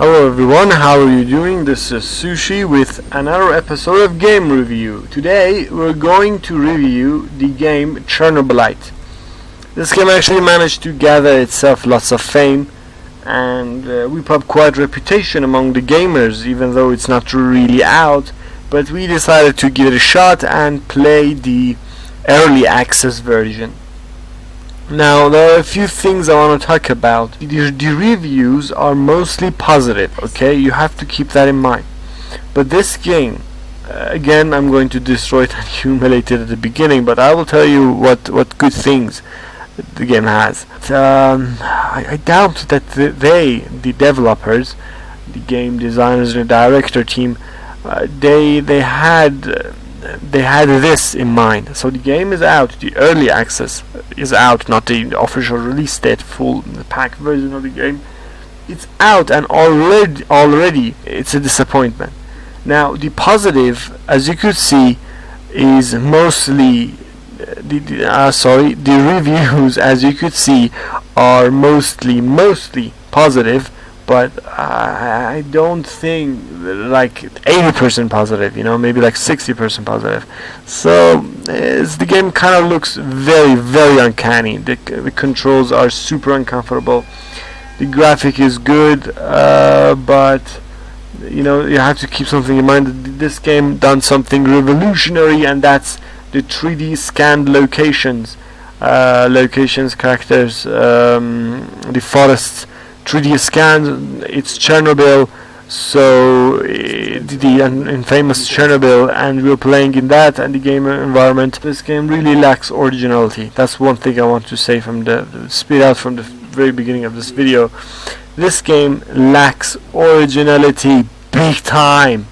Hello everyone, how are you doing? This is Sushi with another episode of Game Review. Today we're going to review the game Chernoblyite. This game actually managed to gather itself lots of fame and whip up quite reputation among the gamers, even though it's not really out. But we decided to give it a shot and play the early access version. Now, there are a few things I want to talk about. The reviews are mostly positive, okay? You have to keep that in mind. But this game, again, I'm going to destroy it and humiliate it at the beginning, but I will tell you what good things the game has. I doubt that the developers, the game designers and the director team, they had this in mind. So the game is out, the early access is out, not the official release date, full pack version of the game. It's out, and already it's a disappointment. Now the positive, as you could see, is mostly the reviews, as you could see, are mostly positive, but I don't think like 80% positive, maybe like 60% positive. So the game kind of looks very uncanny. The controls are super uncomfortable. The graphic is good, but you have to keep something in mind that this game done something revolutionary, and that's the 3D scanned locations, characters, the forests. 3D scans. It's Chernobyl, so the infamous Chernobyl, and we're playing in that and the game environment. This game really lacks originality. That's one thing I want to say from the very beginning of this video. This game lacks originality big time.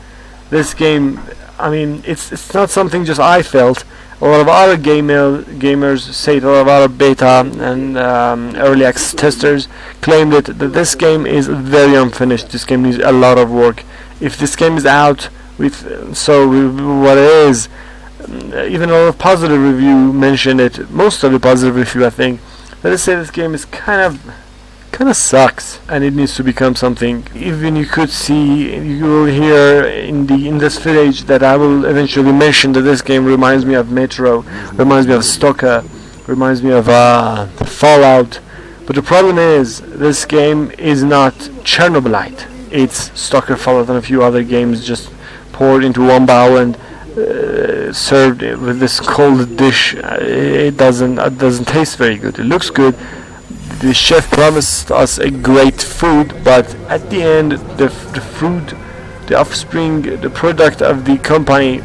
This game, it's not something just I felt. A lot of other gamers say it, a lot of other beta and early access testers claimed that this game is very unfinished. This game needs a lot of work. If this game is out with what it is, even a lot of positive review mentioned it. Most of the positive review, I think, let us say this game is kind of sucks, and it needs to become something. Even you will hear in this footage that I will eventually mention that this game reminds me of Metro, reminds me of Stalker, reminds me of Fallout. But the problem is, this game is not Chernobylite. It's Stalker, Fallout, and a few other games just poured into one bowl and served with this cold dish. It doesn't taste very good. It looks good. The chef promised us a great food, but at the end, the food, the offspring, the product of the company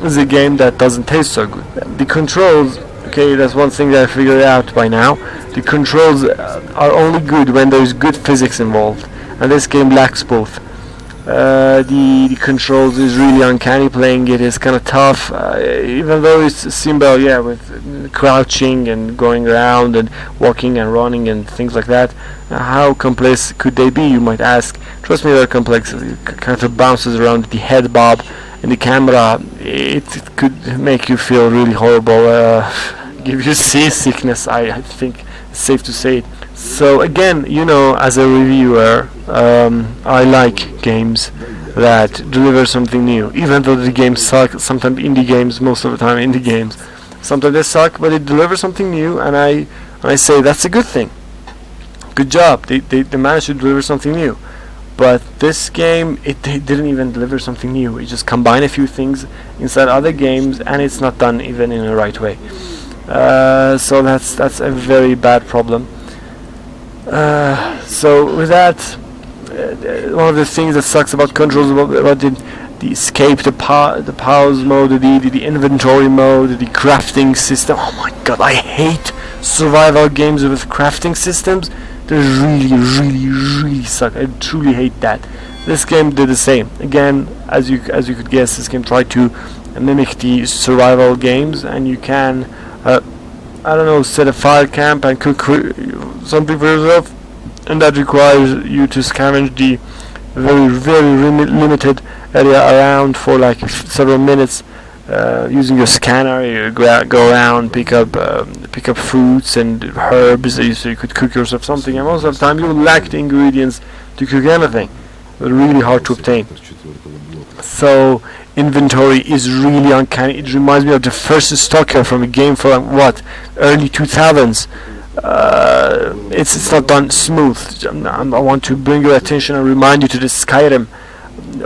is a game that doesn't taste so good. The controls, okay, that's one thing that I figured out by now. The controls are only good when there's good physics involved, and this game lacks both. The controls is really uncanny. Playing it is kind of tough, even though it's simple, with crouching and going around and walking and running and things like that. How complex could they be, you might ask? Trust me, they're complex. It kind of bounces around the head bob, and the camera, it could make you feel really horrible, give you seasickness, I think it's safe to say it. So again, as a reviewer, I like games that deliver something new, even though the games suck. Sometimes indie games, most of the time indie games, sometimes they suck, but it delivers something new, and I say that's a good thing. Good job, they managed to deliver something new. But this game, they didn't even deliver something new. It just combined a few things inside other games, and it's not done even in the right way. So that's a very bad problem. So with that, one of the things that sucks about controls, about the escape, the pause mode, the inventory mode, the crafting system. Oh my god, I hate survival games with crafting systems. They really suck. I truly hate that. This game did the same. Again, as you could guess, this game tried to mimic the survival games, and you can set a fire camp and cook something for yourself, and that requires you to scavenge the very limited area around for like several minutes, using your scanner. You go around, pick up fruits and herbs so you could cook yourself something, and most of the time you will lack the ingredients to cook anything. Really hard to obtain. So inventory is really uncanny. It reminds me of the first Stalker from a game from what, early 2000s. It's not done smooth. I want to bring your attention and remind you to the Skyrim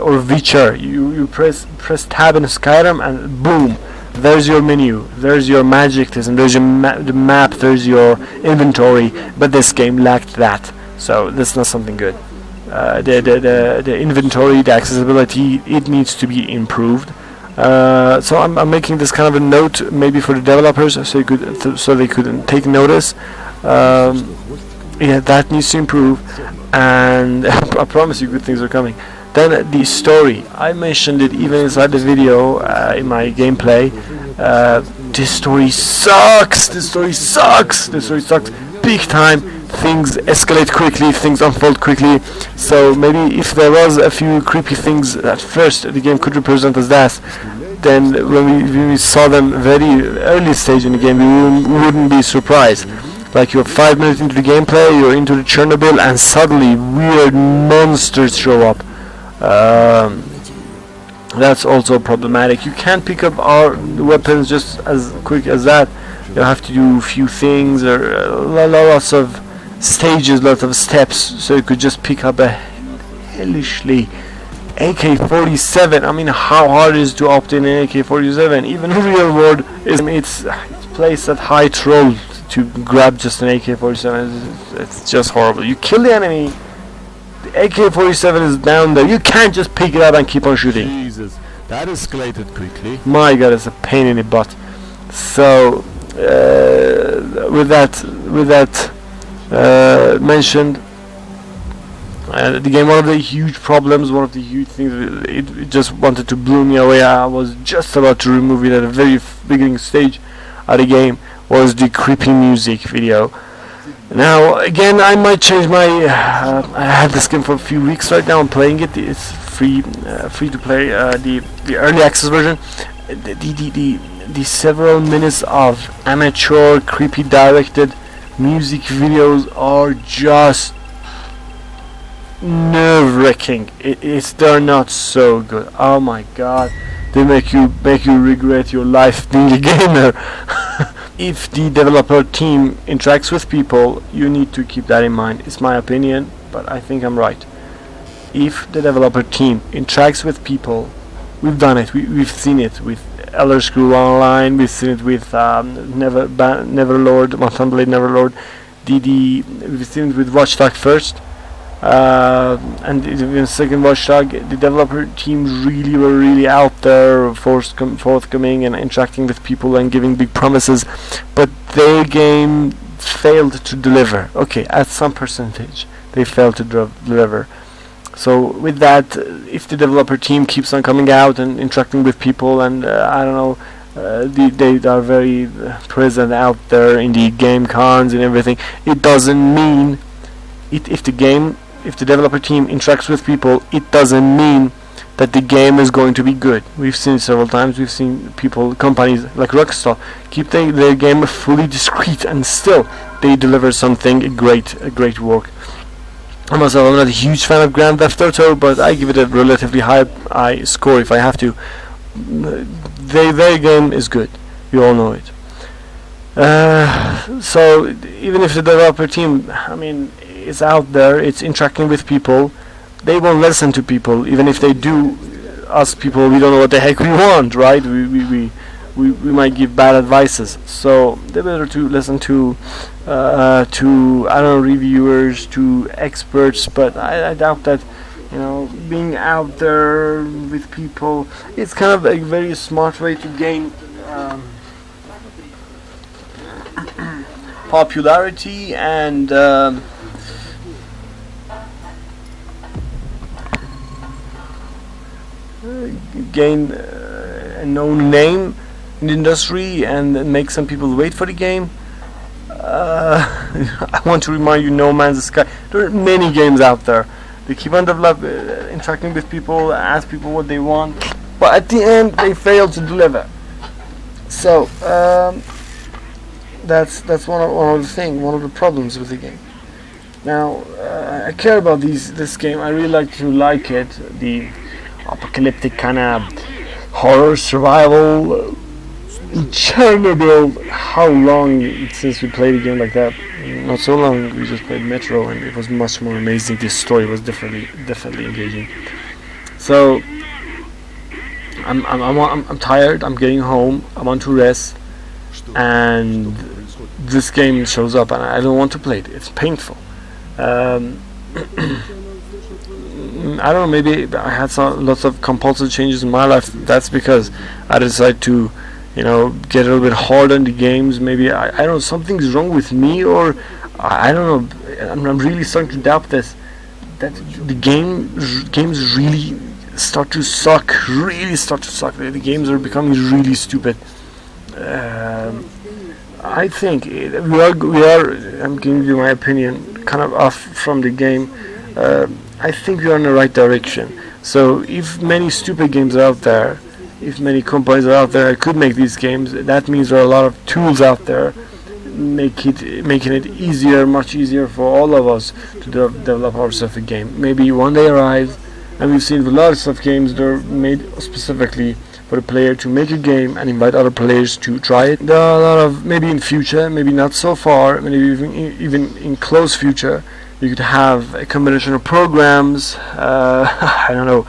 or Witcher. You press tab in Skyrim and boom, there's your menu, there's your magic system, there's your the map, there's your inventory. But this game lacked that, so this is not something good. The inventory, the accessibility, it needs to be improved. So I'm making this kind of a note, maybe for the developers, so they could take notice. Yeah, that needs to improve, and I promise you, good things are coming. Then the story, I mentioned it even inside the video in my gameplay. This story sucks. This story sucks big time. Things escalate quickly, things unfold quickly. So maybe if there was a few creepy things at first, the game could represent as that. Then when we saw them very early stage in the game, we wouldn't be surprised. Like you're 5 minutes into the gameplay, you're into the Chernobyl, and suddenly weird monsters show up. That's also problematic. You can't pick up our weapons just as quick as that. You have to do a few things, or lots of stages, lots of steps, so you could just pick up a hellishly AK-47. I mean, how hard it is to obtain an AK-47? Even real world it's placed at high troll to grab just an AK-47. It's just horrible. You kill the enemy, the AK-47 is down there. You can't just pick it up and keep on shooting. Jesus, that escalated quickly. My God, it's a pain in the butt. So with that mentioned, the game, one of the huge problems, one of the huge things, it just wanted to blow me away. I was just about to remove it at a very beginning stage of the game, was the creepy music video. Now again, I might change my I had this game for a few weeks right now. I'm playing it. It's free to play, the early access version. The several minutes of amateur creepy directed music videos are just nerve-wracking. They're not so good. Oh my God, they make you regret your life being a gamer. If the developer team interacts with people, you need to keep that in mind. It's my opinion, but I think I'm right. If the developer team interacts with people, we've done it. We've seen it with Elder Scrolls Online. We've seen it with Neverlord, Mount Blade Neverlord. We've seen it with Watchdog first. And in second Watchdog, the developer team were really out there, forthcoming and interacting with people and giving big promises, but their game failed to deliver. Okay, at some percentage they failed to deliver. So with that, if the developer team keeps on coming out and interacting with people, and I don't know, they are very present out there in the game cons and everything, it doesn't mean if the developer team interacts with people, it doesn't mean that the game is going to be good. We've seen it several times. We've seen companies like Rockstar keep their game fully discreet, and still they deliver something great work. Myself, I'm not a huge fan of Grand Theft Auto, but I give it a relatively high score if I have to. Their game is good. You all know it. So even if the developer team, I mean, is out there, it's interacting with people, they won't listen to people. Even if they do, us people, we don't know what the heck we want, right? We might give bad advices. So they better to listen to I don't know, reviewers, to experts. But I doubt that, being out there with people, it's kind of a very smart way to gain popularity and gain a known name in the industry and make some people wait for the game. I want to remind you, No Man's Sky. There are many games out there. They keep on interacting with people, ask people what they want, but at the end they fail to deliver. So that's one of the problems with the game. Now, I care about this game. I really like it. The apocalyptic kind of horror survival. Chernobyl. How long since we played a game like that? Not so long. We just played Metro, and it was much more amazing. This story was definitely engaging. So I'm tired. I'm getting home. I want to rest, and this game shows up, and I don't want to play it. It's painful. I don't know. Maybe I had lots of compulsive changes in my life. That's because I decided to, get a little bit hard on the games. Maybe I don't know, something's wrong with me, or I don't know. I'm really starting to doubt this. That the games really start to suck. Really start to suck. The games are becoming really stupid. I think we are. I'm giving you my opinion, kind of off from the game. I think we are in the right direction. So if many stupid games are out there, if many companies are out there that could make these games, that means there are a lot of tools out there making it easier, much easier for all of us to develop ourselves a game. Maybe one day arrives, and we've seen lots of games that are made specifically for the player to make a game and invite other players to try it. There are a lot of, maybe in future, maybe not so far, maybe even in close future, you could have a combination of programs, I don't know,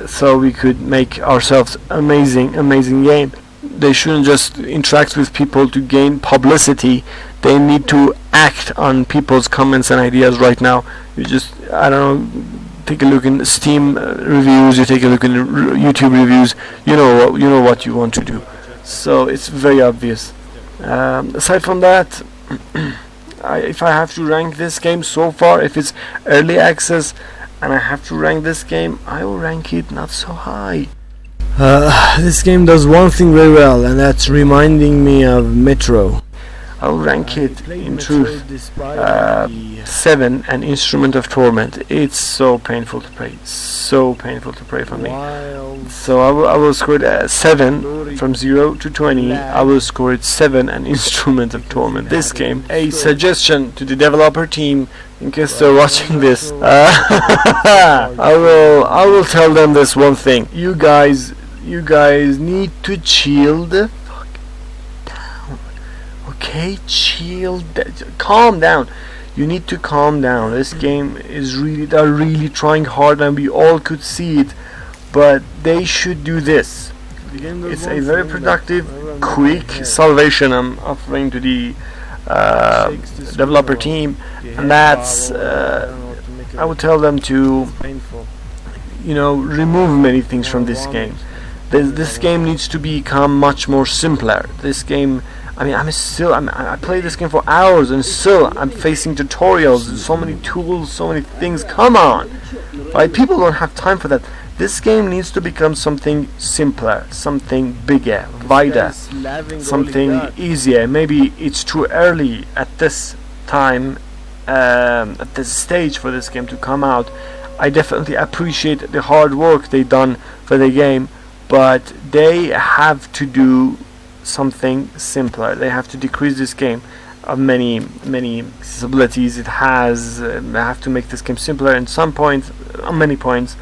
so we could make ourselves amazing game. They shouldn't just interact with people to gain publicity. They need to act on people's comments and ideas right now. You just, I don't know, take a look in Steam reviews, you take a look in YouTube reviews, you know what you want to do. So it's very obvious. Aside from that, if I have to rank this game so far, if it's early access and I have to rank this game, I will rank it not so high. This game does one thing very well, and that's reminding me of Metro. I'll rank it, in truth, 7, an Instrument of Torment. It's so painful to play, for me. So I will score it 7, from 0 to 20, I will score it 7, an Instrument of Torment. This game, a suggestion to the developer team, in case they're watching this, I will tell them this one thing. You guys need to chill the fuck down. Okay, calm down. You need to calm down. This game is they're really trying hard, and we all could see it, but they should do this. It's a very productive, quick salvation I'm offering to the developer team, and that's I would tell them to remove many things from this game. This game needs to become much more simpler. This game, I play this game for hours, and still I'm facing tutorials, so many tools, so many things. Come on, right? People don't have time for that. This game needs to become something simpler, something bigger, wider, something easier. Maybe it's too early at this time, at this stage for this game to come out. I definitely appreciate the hard work they've done for the game, but they have to do something simpler. They have to decrease this game of many disabilities it has. They have to make this game simpler in some points, on many points,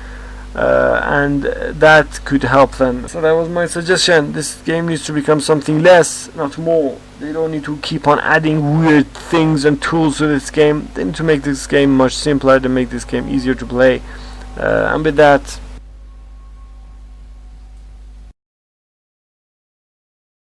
and that could help them. So that was my suggestion. This game needs to become something less, not more. They don't need to keep on adding weird things and tools to this game. They need to make this game much simpler, to make this game easier to play. And with that,